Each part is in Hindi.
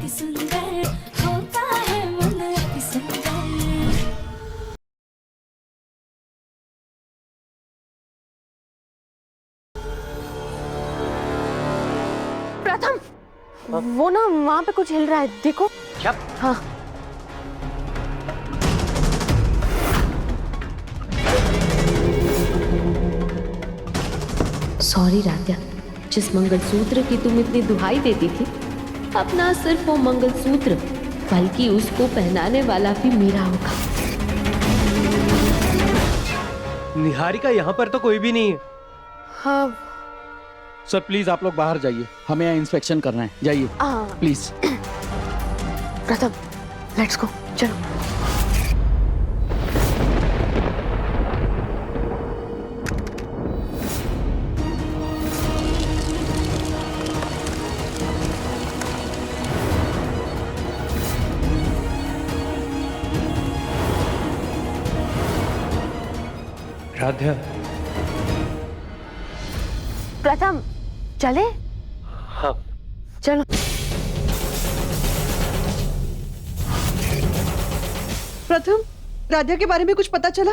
अति सुंदर होता है मन अति सुंदर। प्रथम, वो ना वहाँ पे कुछ हिल रहा है, देखो। क्या? हाँ। सॉरी राध्या, जिस मंगलसूत्र की तुम इतनी दुहाई देती थी, अब ना सिर्फ वो मंगलसूत्र बल्कि उसको पहनाने वाला भी मेरा होगा। निहारिका, यहाँ पर तो कोई भी नहीं है। हाँ। सर प्लीज आप लोग बाहर जाइए, हमें यहाँ इंस्पेक्शन करना है, जाइए प्लीज। प्रथम, लेट्स गो, चलो। राध्या, प्रथम, चले? हाँ। चलो। प्रथम, राध्या के बारे में कुछ पता चला?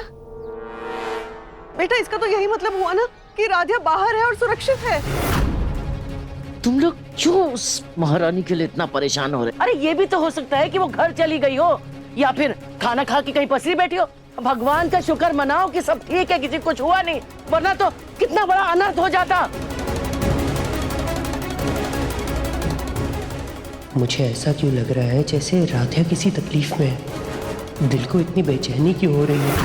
बेटा, इसका तो यही मतलब हुआ ना कि राध्या बाहर है और सुरक्षित है। तुम लोग क्यों उस महारानी के लिए इतना परेशान हो रहे? अरे ये भी तो हो सकता है कि वो घर चली गई हो या फिर खाना खा के कहीं पसरी बैठी हो। भगवान का शुक्र मनाओ कि सब ठीक है, किसी को कुछ हुआ नहीं, वरना तो कितना बड़ा अनर्थ हो जाता। मुझे ऐसा क्यों लग रहा है जैसे राध्या किसी तकलीफ में है। दिल को इतनी बेचैनी क्यों हो रही है?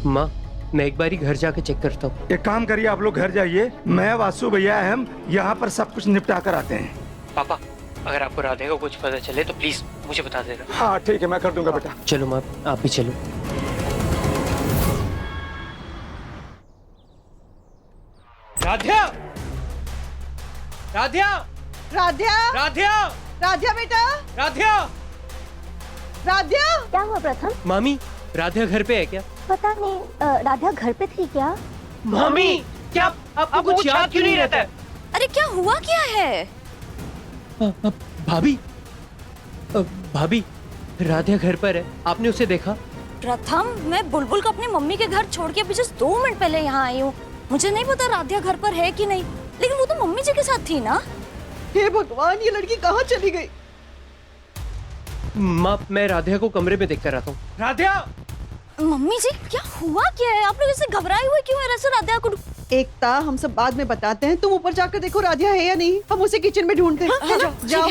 माँ, मैं एक बारी घर जाके चेक करता हूँ। एक काम करिए, आप लोग घर जाइए, मैं वासु भैया हम यहाँ पर सब कुछ निपटा कर आते हैं। पापा, अगर आपको राधे को कुछ पता चले तो प्लीज मुझे बता देना। हाँ ठीक है, मैं कर दूंगा बेटा। चलो माँ, आप भी चलो। राध्या, राध्या, राध्या, राध्या, राध्या बेटा, राध्या, राध्या। क्या हुआ प्रथम? मामी, राध्या घर पे है क्या? पता नहीं, राधा घर पे थी क्या? मामी, क्या आपको कुछ याद क्यों नहीं रहता है? अरे क्या हुआ क्या है? भाभी, भाभी, राध्या घर पर है, आपने उसे देखा? प्रथम, मैं बुलबुल को अपनी मम्मी के घर छोड़ के अभी जस्ट 2 मिनट पहले यहाँ आई हूँ। मुझे नहीं पता राध्या घर पर है कि नहीं, लेकिन वो तो मम्मी जी के साथ थी ना। हे भगवान, ये लड़की कहाँ चली गई? माँ, मैं राध्या को कमरे में देख कर आता हूँ। राध्या! मम्मी जी, क्या हुआ क्या है? आप लोग ऐसे घबराए हुए क्यों है? ऐसे राध्या को एकता, हम सब बाद में बताते हैं, तुम ऊपर जाकर देखो राध्या है या नहीं। हम उसे किचन में ढूंढते हैं। हाँ, जाओ, जाओ।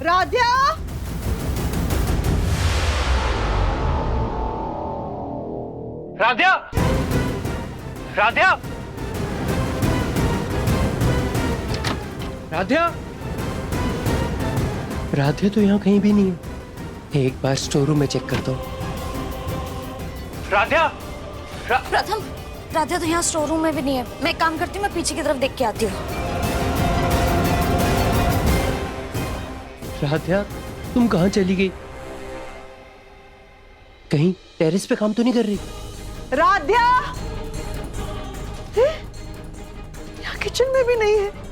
राध्या, राध्या, राध्या, राध्या, राध्या तो यहाँ कहीं भी नहीं है। एक बार स्टोर रूम में चेक करता हूँ। राध्या, प्रथम, राध्या तो यहाँ स्टोर रूम में भी नहीं है। मैं एक काम करती हूँ, मैं पीछे की तरफ देख के आती हूँ। राध्या, तुम कहाँ चली गई? कहीं टेरेस पे काम तो नहीं कर रही? राध्या, यहाँ किचन में भी नहीं है।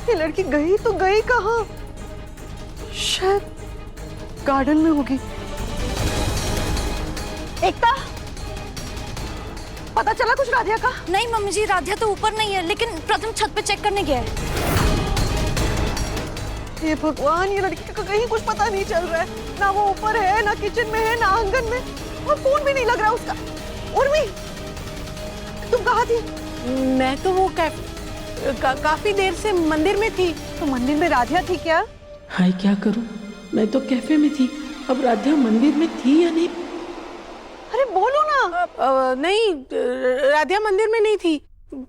ये लड़की गई तो गई कहाँ? शायद गार्डन में होगी। एकता, पता चला कुछ राध्या का? नहीं मम्मी जी, राध्या तो ऊपर नहीं है, लेकिन प्रथम छत पे चेक करने गया है। हे भगवान, ये लड़की का कहीं कुछ पता नहीं चल रहा है। ना वो ऊपर है, ना किचन में है, ना आंगन में, और फोन भी नहीं लग रहा उसका। उर्मी, तुम कहाँ थी? मैं तो वो काफी देर से मंदिर में थी। तो मंदिर में राध्या थी क्या? हाय, क्या करूं? मैं तो कैफे में थी। अब राध्या मंदिर में थी या नहीं? अरे बोलो ना। नहीं, राध्या मंदिर में नहीं थी।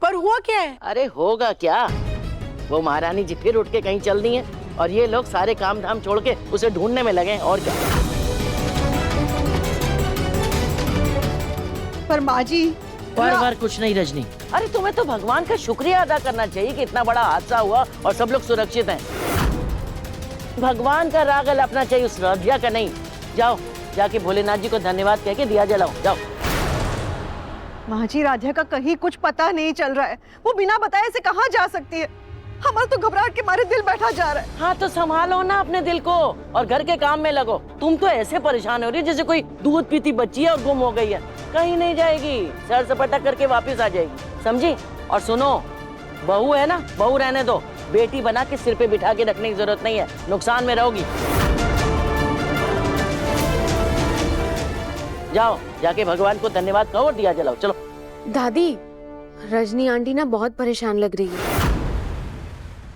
पर हुआ क्या है? अरे होगा क्या, वो महारानी जी फिर उठ के कहीं चल दी है और ये लोग सारे काम धाम छोड़ के उसे ढूंढने में लगे हैं, और क्या। पर माँ जी, बार कुछ नहीं रजनी। अरे तुम्हें तो भगवान का शुक्रिया अदा करना चाहिए कि इतना बड़ा हादसा हुआ और सब लोग सुरक्षित हैं। भगवान का राग अपना चाहिए, उस राध्या का नहीं। जाओ, जाके भोलेनाथ जी को धन्यवाद कह के दिया जलाओ, जाओ। माँ जी, राधिया का कहीं कुछ पता नहीं चल रहा है। वो बिना बताए से कहाँ जा सकती है? हमारा तो घबराहट के मारे दिल बैठा जा रहा है। हाँ तो संभालो ना अपने दिल को और घर के काम में लगो। तुम तो ऐसे परेशान हो रही जैसे कोई दूध पीती बच्ची है और गुम हो गई है। कहीं नहीं जाएगी, सर सपाटा करके वापस आ जाएगी, समझी? और सुनो, बहू है ना, बहू रहने दो, बेटी बना के सिर पे बिठा के रखने की जरूरत नहीं है, नुकसान में रहोगी। जाओ जाके भगवान को धन्यवाद कहो और दिया जलाओ। चलो। दादी, रजनी आंटी ना बहुत परेशान लग रही है।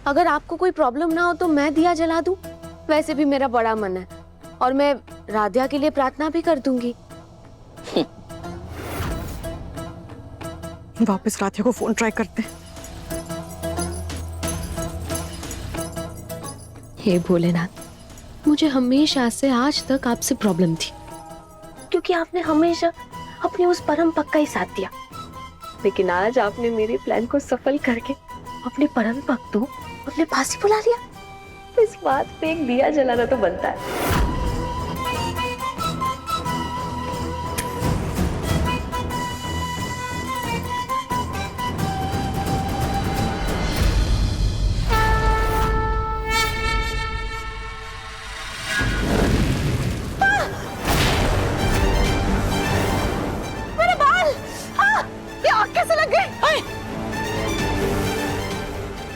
अगर आपको कोई प्रॉब्लम ना हो तो मैं दिया जला दूं। वैसे भी मेरा बड़ा मन है और मैं राधिया के लिए प्रार्थना भी कर दूंगी। वापस राधिया को फोन ट्राई करते हैं। हे भोलेनाथ, मुझे हमेशा से आज तक आपसे प्रॉब्लम थी, क्योंकि आपने हमेशा अपने उस परम पक का ही साथ दिया। लेकिन आज आपने मेरे प्लान को सफल करके अपने परम पक को अपने पास ही बुला लिया। इस बात पे एक दिया जलाना तो बनता है। मेरे बाल! ये आग कैसे लग गए?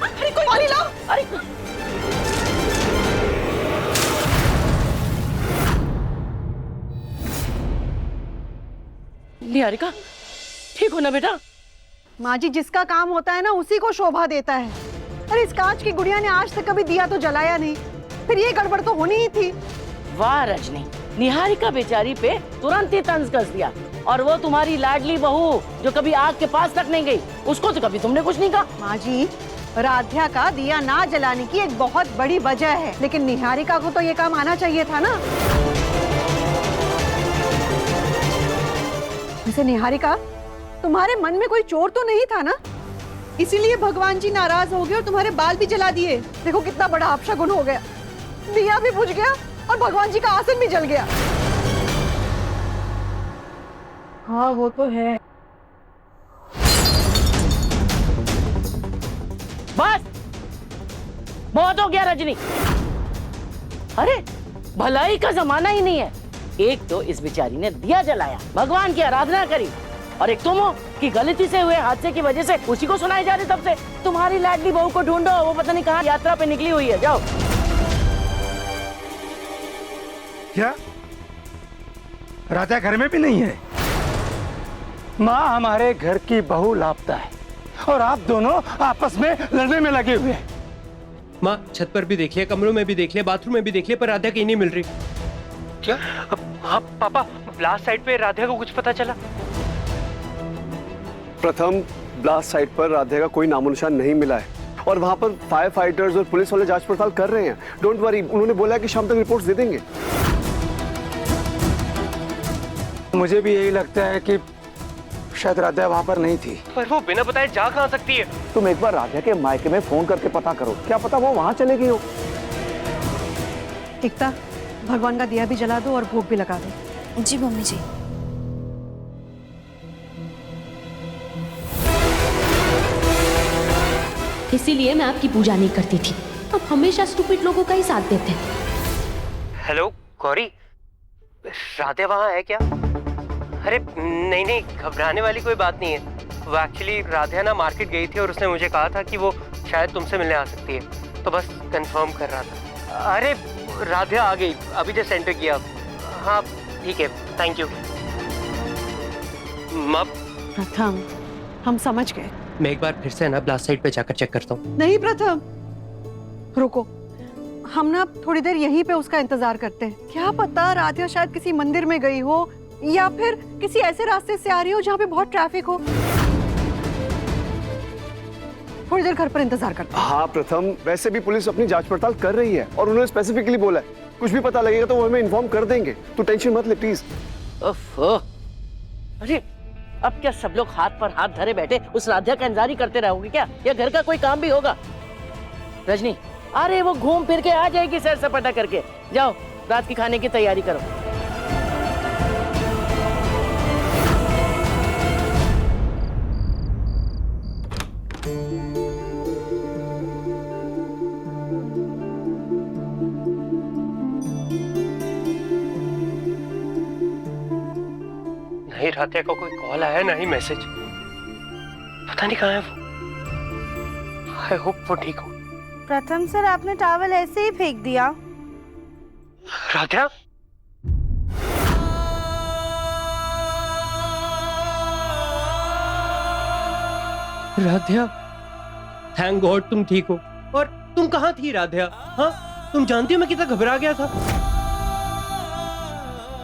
अरे कोई पानी लाओ! अरे निहारिका, ठीक हो ना बेटा? माँ जी, जिसका काम होता है ना उसी को शोभा देता है। अरे इस कांच की गुड़िया ने आज तक कभी दिया तो जलाया नहीं, फिर ये गड़बड़ तो होनी ही थी। वाह रजनी, निहारिका बेचारी पे तुरंत ही तंज कस दिया। और वो तुम्हारी लाडली बहू जो कभी आग के पास तक नहीं गई, उसको तो कभी तुमने कुछ नहीं कहा। माँ जी, राधिया का दिया ना जलाने की एक बहुत बड़ी वजह है, लेकिन निहारिका को तो ये काम आना चाहिए था ना। वैसे निहारिका, तुम्हारे मन में कोई चोर तो नहीं था ना? इसीलिए भगवान जी नाराज हो गए और तुम्हारे बाल भी जला दिए। देखो कितना बड़ा अपशगुन हो गया, दिया भी बुझ गया और भगवान जी का आसन भी जल गया। हाँ वो तो है। बस बहुत हो गया रजनी। अरे भलाई का जमाना ही नहीं है। एक तो इस बेचारी ने दिया जलाया, भगवान की आराधना करी, और एक तुम हो कि गलती से हुए हादसे की वजह से उसी को सुनाई जा रही तब से। तुम्हारी लाडली बहू को ढूंढो, वो पता नहीं कहाँ यात्रा पे निकली हुई है। जाओ। क्या राधा घर में भी नहीं है? माँ, हमारे घर की बहू लापता है और आप दोनों आपस में लड़ने में लगे हुए हैं। माँ, छत पर भी देख लिया, कमरों में भी देख लिया, बाथरूम में भी देख लिया, पर राधिया कहीं नहीं मिल रही। क्या? हाँ पापा, ब्लास्ट साइट पे राधिया को कुछ पता चला? प्रथम, ब्लास्ट साइट पर राधिया का कोई नामो निशान नहीं मिला है और वहां पर फायर फाइटर्स और पुलिस वाले जांच पड़ताल कर रहे हैं। डोंट वरी, उन्होंने बोला कि शाम तक रिपोर्ट्स दे देंगे। मुझे भी यही लगता है कि शायद राधिया वहां पर नहीं थी। पर वो बिना बताए जा कहाँ सकती है? तुम एक बार राधिया के मायके में फोन करके पता करो, क्या पता वो वहां चले गई हो। एकता, भगवान का दिया भी जला दो और भोग भी लगा दो। जी मम्मी जी। इसीलिए मैं आपकी पूजा नहीं करती थी। अब हमेशा स्टूपिड लोगों का ही साथ देते हैं। हेलो गौरी, राधिया वहाँ है क्या? अरे नहीं नहीं, घबराने वाली कोई बात नहीं है। वो एक्चुअली राधिया ना मार्केट गई थी और उसने मुझे कहा था कि वो शायद तुमसे मिलने आ सकती है, तो बस कंफर्म कर रहा था। अरे राधिया आ गई, अभी जस्ट एंटर किया। हाँ ठीक है, थैंक यू। प्रथम, हम समझ गए। मैं एक बार फिर से ना ब्लास्ट साइट पे जाकर चेक करता हूँ। नहीं प्रथम, रुको, हम ना थोड़ी देर यहीं पे उसका इंतजार करते हैं। क्या पता राधिया शायद किसी मंदिर में गई हो या फिर किसी ऐसे रास्ते से आ रही हो जहाँ पे बहुत ट्रैफिक हो। थोड़ी देर घर पर इंतजार करते हैं। हाँ प्रथम, वैसे भी पुलिस अपनी जांच पड़ताल कर रही है और उन्होंने स्पेसिफिकली बोला है कुछ भी पता लगेगा तो वो हमें इन्फॉर्म कर देंगे। तू टेंशन मत ले प्लीज। अरे अब क्या सब लोग हाथ पर हाथ धरे बैठे उस राधिया का इंतजार ही करते रहोगे क्या? या घर का कोई काम भी होगा? रजनी, अरे वो घूम फिर के आ जाएगी सैर सपाटा करके। जाओ रात की खाने की तैयारी करो। राधिया का कोई कॉल आया ना ही मैसेज। पता नहीं कहाँ है वो। आई होप वो ठीक हो। प्रथम सर, आपने टॉवल ऐसे ही फेंक दिया। राधिया, राधिया, थैंक गॉड तुम ठीक हो। और तुम कहाँ थी राधिया? हाँ, तुम जानती हो मैं कितना घबरा गया था।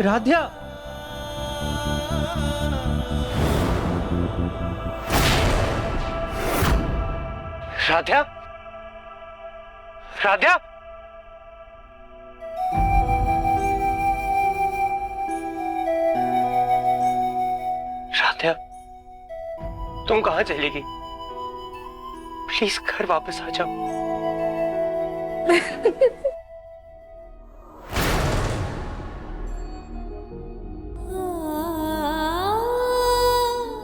राधिया, राधिया, राधिया, राधिया, तुम कहाँ चली गई? प्लीज घर वापस आ जाओ।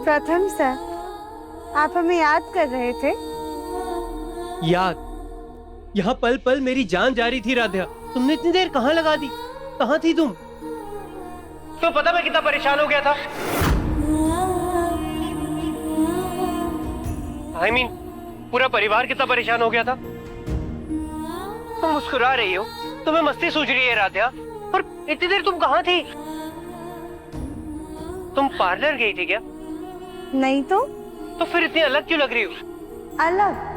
प्रथम सर, आप हमें याद कर रहे थे? याद? यहाँ पल पल मेरी जान जा रही थी राधिया। तुमने इतनी देर कहाँ लगा दी? कहाँ थी तुम? तो पता मैं कितना परेशान हो गया था। I mean, पूरा परिवार कितना परेशान हो गया था। तुम मुस्कुरा रही हो, तुम्हें मस्ती सूझ रही है राधिया, और इतनी देर तुम कहाँ थी? तुम पार्लर गई थी क्या? नहीं तो फिर इतनी अलग क्यों लग रही हो? अलग?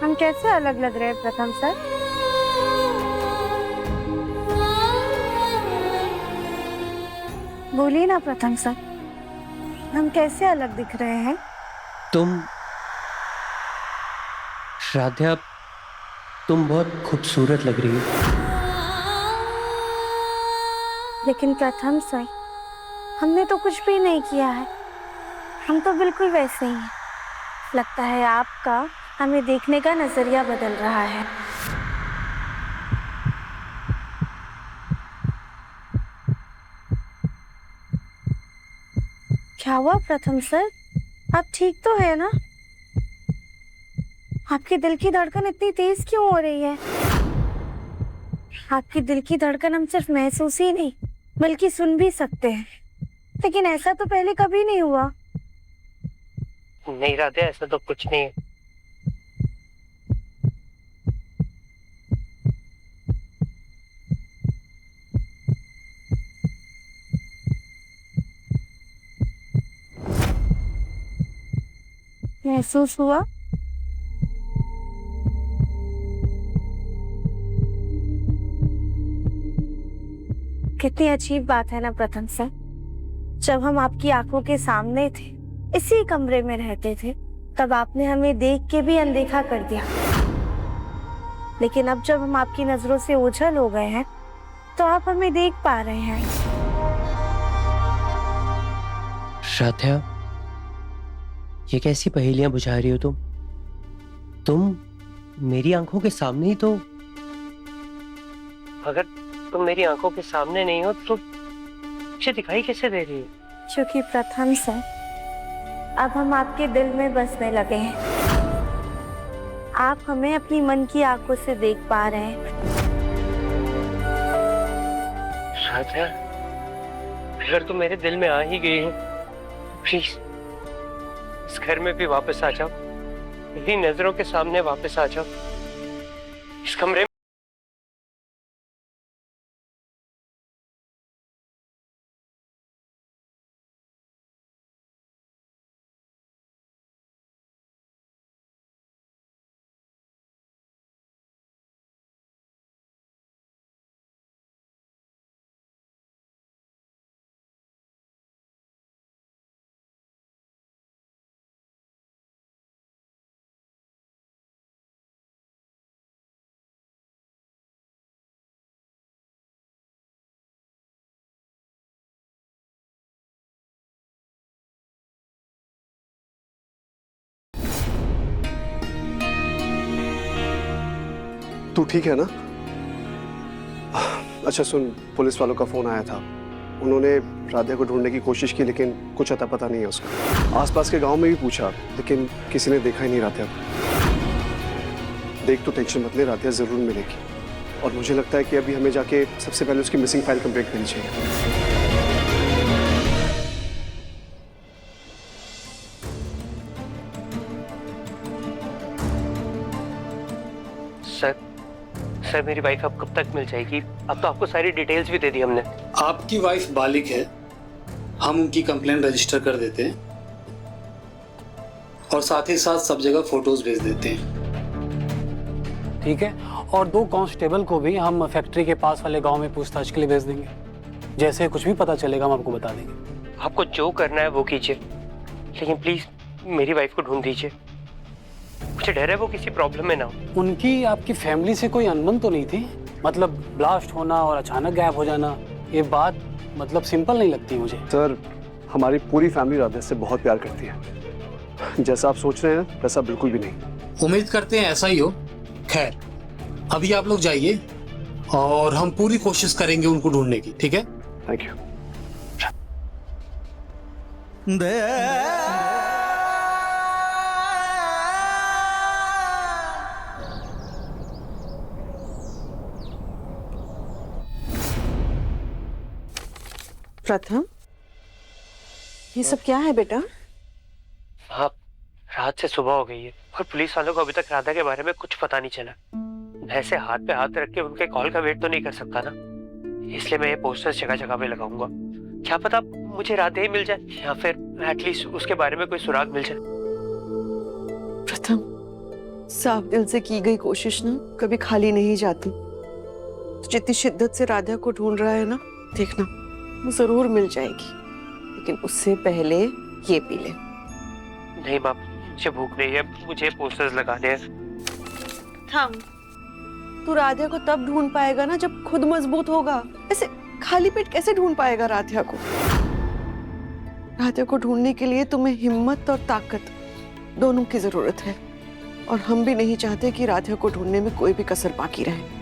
हम कैसे अलग लग रहे हैं प्रथम सर? बोलिए ना प्रथम सर, हम कैसे अलग दिख रहे हैं? तुम राधिया, तुम बहुत खूबसूरत लग रही हो। लेकिन प्रथम सर, हमने तो कुछ भी नहीं किया है। हम तो बिल्कुल वैसे ही हैं। लगता है आपका हमें देखने का नजरिया बदल रहा है। क्या हुआ प्रथम सर? आप ठीक तो है ना? आपके दिल की धड़कन इतनी तेज क्यों हो रही है? आपकी दिल की धड़कन हम सिर्फ महसूस ही नहीं बल्कि सुन भी सकते हैं, लेकिन ऐसा तो पहले कभी नहीं हुआ। नहीं राधिया, ऐसा तो कुछ नहीं है। महसूस हुआ? कितनी अजीब बात है ना प्रथम सर। जब हम आपकी आंखों के सामने थे, इसी कमरे में रहते थे, तब आपने हमें देख के भी अनदेखा कर दिया। लेकिन अब जब हम आपकी नजरों से ओझल हो गए हैं, तो आप हमें देख पा रहे हैं। राधिया, ये कैसी पहेलियां बुझा रही हो तुम? तुम मेरी आंखों के सामने ही तो। अगर तुम मेरी आंखों के सामने नहीं हो तो मुझे दिखाई कैसे दे रही है? क्योंकि प्रथम सर, अब हम आपके दिल में बसने लगे हैं। आप हमें अपनी मन की आंखों से देख पा रहे हैं। राधिया, अगर तुम मेरे दिल में आ ही गई हो, प्लीज इस घर में भी वापस आ जाओ। मेरी नजरों के सामने वापस आ जाओ। इस कमरे में तू ठीक है ना? अच्छा सुन, पुलिस वालों का फोन आया था। उन्होंने राधिया को ढूंढने की कोशिश की, लेकिन कुछ अता पता नहीं है उसका। आसपास के गांव में भी पूछा, लेकिन किसी ने देखा ही नहीं राधिया को। देख, तो टेंशन मत ले, राधिया जरूर मिलेगी। और मुझे लगता है कि अभी हमें जाके सबसे पहले उसकी मिसिंग फाइल कंप्लीट करनी चाहिए। सर मेरी वाइफ अब कब तक मिल जाएगी? अब तो आपको सारी डिटेल्स भी दे दी हमने। आपकी वाइफ बालिग है, हम उनकी कंप्लेंट रजिस्टर कर देते हैं और साथ ही साथ सब जगह फोटोज भेज देते हैं। ठीक है, और 2 कांस्टेबल को भी हम फैक्ट्री के पास वाले गांव में पूछताछ के लिए भेज देंगे। जैसे कुछ भी पता चलेगा हम आपको बता देंगे। आपको जो करना है वो कीजिए, लेकिन प्लीज मेरी वाइफ को ढूंढ दीजिए। मुझे डर है वो किसी प्रॉब्लम में ना हो। उनकी आपकी फैमिली से कोई अनबन तो नहीं थी? मतलब ब्लास्ट होना और अचानक गायब हो जाना, ये बात मतलब सिंपल नहीं लगती मुझे। सर, हमारी पूरी फैमिली राधे से बहुत प्यार करती है। जैसा आप सोच रहे हैं वैसा बिल्कुल भी नहीं। उम्मीद करते हैं ऐसा ही हो। खैर, अभी आप लोग जाइए और हम पूरी कोशिश करेंगे उनको ढूंढने की। ठीक है, थैंक यू। प्रथम, ये सब क्या है बेटा? हाँ, रात से सुबह हो गई है और पुलिस वालों को अभी तक राधा के बारे में कुछ पता नहीं चला। मैं ऐसे हाथ पे हाथ रख के उनके कॉल का वेट तो नहीं कर सकता ना, इसलिए मैं ये पोस्टर्स जगह जगह पे लगाऊंगा। क्या पता मुझे राधे ही मिल जाए या फिर एटलीस्ट उसके बारे में कोई सुराग मिल जाए। प्रथम, साफ दिल से की गई कोशिश ना कभी खाली नहीं जाती। तो जितनी शिद्दत से राधा को ढूंढ रहा है ना, देखना वो जरूर मिल जाएगी। लेकिन उससे पहले ये पी ले। नहीं बाप, मुझे भूख नहीं है, मुझे पोस्टर्स लगाने हैं। थम, तू राधा को तब ढूंढ पाएगा ना जब खुद मजबूत होगा। ऐसे खाली पेट कैसे ढूंढ पाएगा राधा को? राधा को ढूंढने के लिए तुम्हें हिम्मत और ताकत दोनों की जरूरत है, और हम भी नहीं चाहते कि राधा को ढूंढने में कोई भी कसर बाकी रहे।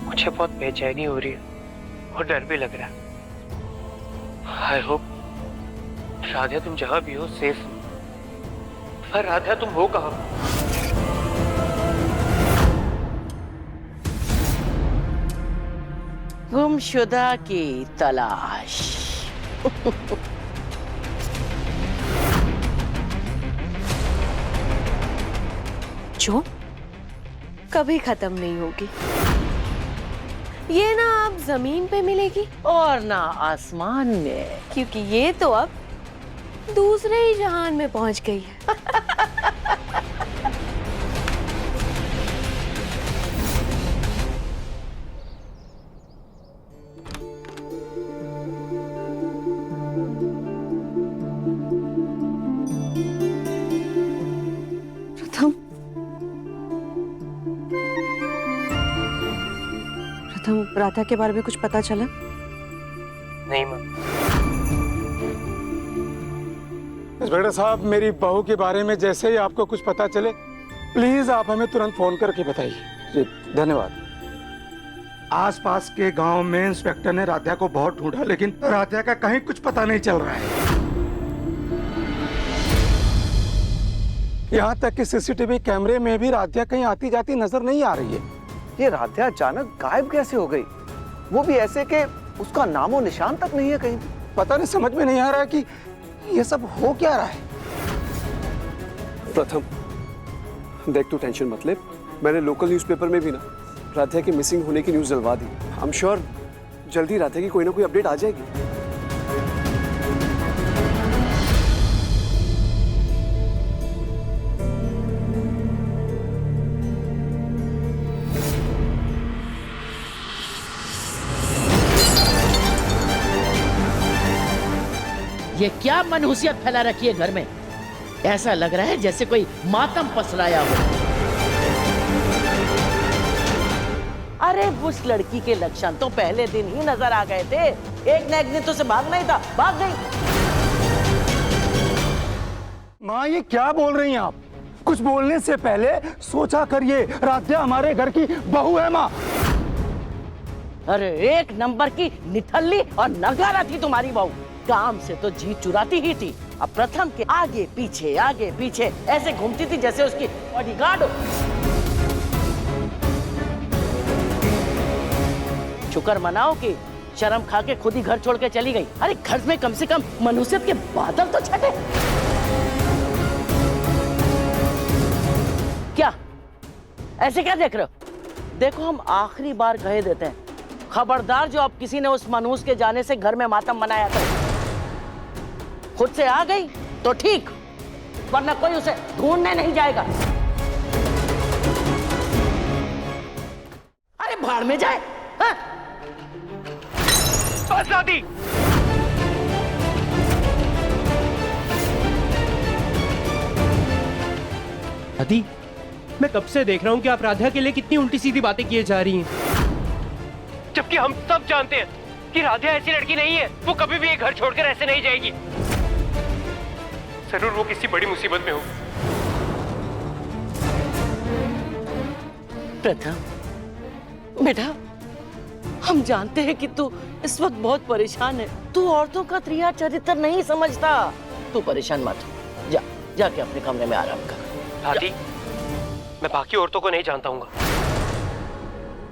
मुझे बहुत बेचैनी हो रही है और डर भी लग रहा है। आई होप राधा तुम जहां भी हो सेफ हो। पर राधा तुम हो कहां? गुमशुदा की तलाश। जो कभी खत्म नहीं होगी। ये ना अब जमीन पे मिलेगी और ना आसमान में, क्योंकि ये तो अब दूसरे ही जहान में पहुंच गई है। प्रथम, राधा के बारे में कुछ पता चला? नहीं माँ। इंस्पेक्टर साहब, मेरी बहू के बारे में जैसे ही आपको कुछ पता चले प्लीज आप हमें तुरंत फोन करके बताइए। जी धन्यवाद। आसपास के गांव में इंस्पेक्टर ने राधा को बहुत ढूंढा, लेकिन राधा का कहीं कुछ पता नहीं चल रहा है। यहाँ तक कि सीसीटीवी कैमरे में भी राधा कहीं आती जाती नजर नहीं आ रही है। ये राधा अचानक गायब कैसे हो गई? वो भी ऐसे कि उसका नामो निशान तक नहीं है कहीं। पता नहीं, समझ में नहीं आ रहा है कि ये सब हो क्या रहा है। प्रथम, देख तू टेंशन मत ले। मैंने लोकल न्यूज़पेपर में भी ना राधा के मिसिंग होने की न्यूज़ डलवा दी। आई एम श्योर जल्दी राधा की कोई ना कोई अपडेट आ जाएगी। ये क्या मनहूसियत फैला रखी है घर में? ऐसा लग रहा है जैसे कोई मातम पसराया हो। अरे उस लड़की के लक्षण तो पहले दिन ही नजर आ गए थे। एक न एक दिन तो उसे भागना ही था, भाग गई। माँ ये क्या बोल रही हैं आप? कुछ बोलने से पहले सोचा करिए, राध्या हमारे घर की बहू है माँ। अरे एक नंबर की निठल्ली और नगारा थी तुम्हारी बहू। काम से तो जी चुराती ही थी, अब प्रथम के आगे पीछे ऐसे घूमती थी जैसे उसकी बॉडीगार्ड हो। शुक्र मनाओ कि शर्म खा के खुद ही घर छोड़ के चली गई। अरे घर में कम से कम मनुष्यत के बादल तो छटे। क्या ऐसे क्या देख रहे हो? देखो हम आखिरी बार कह देते हैं, खबरदार जो अब किसी ने उस मनहूस के जाने से घर में मातम मनाया तो खुद से आ गई तो ठीक, वरना कोई उसे ढूंढने नहीं जाएगा। अरे भाड़ में जाए। हाँ? बस दादी, दादी मैं कब से देख रहा हूँ कि आप राधा के लिए कितनी उल्टी सीधी बातें किए जा रही हैं, जबकि हम सब जानते हैं कि राधा ऐसी लड़की नहीं है। वो कभी भी ये घर छोड़कर ऐसे नहीं जाएगी। जरूर वो किसी बड़ी मुसीबत में हो। प्रथम बेटा, हम जानते हैं कि तू इस वक्त बहुत परेशान है। तू औरतों का त्रिया चरित्र नहीं समझता। तू परेशान मत हो, जाके अपने कमरे में आराम कर। दादी मैं बाकी औरतों को नहीं जानता हूँ,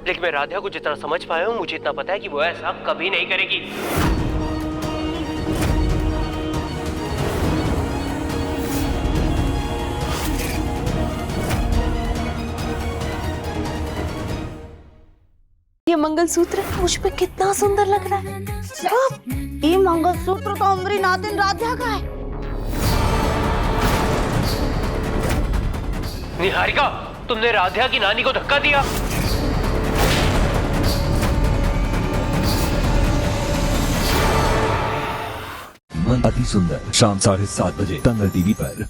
लेकिन मैं राधा को जितना समझ पाया हूँ, मुझे इतना पता है कि वो ऐसा कभी नहीं करेगी। ये मंगलसूत्र मुझ पे कितना सुंदर लग रहा है। ये मंगलसूत्र तो हमारी नातिन राधा का है। निहारिका, तुमने राधा की नानी को धक्का दिया। मन अति सुंदर, शाम 7:30 बजे दंगल टीवी पर।